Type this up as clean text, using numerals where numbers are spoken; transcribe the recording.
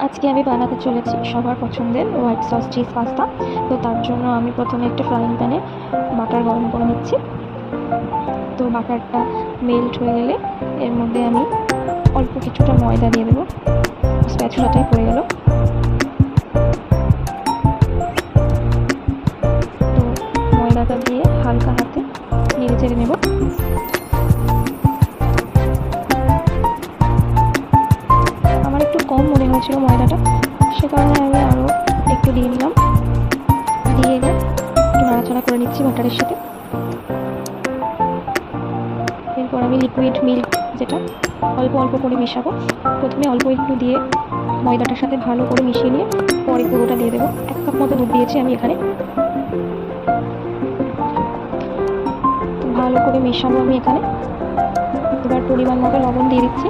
আজকে আমি বানাতে চলেছি সবার পছন্দের হোয়াইট সস চিজ পাস্তা। তো তার জন্য আমি প্রথমে একটা ফ্রাইং প্যানে বাটার গরম করে নিচ্ছি। তো বাটারটা মেল্ট হয়ে গেলে এর মধ্যে আমি অল্প কিছুটা ময়দা দিয়ে দেবো। স্প্যাচুলাটাই পড়ে গেল। তো ময়দাটা দিয়ে হালকা হাতে নেড়ে চেড়ে নেব। আমার একটু কম মনে হয়েছিল ময়দাটা, সে কারণে আমি আরও একটু দিয়ে নিলাম। দিয়ে এবার একটু নাড়াচাড়া করে নিচ্ছি বাটারের সাথে। এরপর আমি লিকুইড মিল্ক, যেটা অল্প অল্প করে মেশাবো। প্রথমে অল্প একটু দিয়ে ময়দাটার সাথে ভালো করে মিশিয়ে নিয়ে পরে পুরোটা দিয়ে দেবো। 1 কাপ মতো দুধ দিয়েছি আমি এখানে। ভালো করে মেশাবো আমি এখানে। এবার পরিমাণ মতো লবণ দিয়ে দিচ্ছি।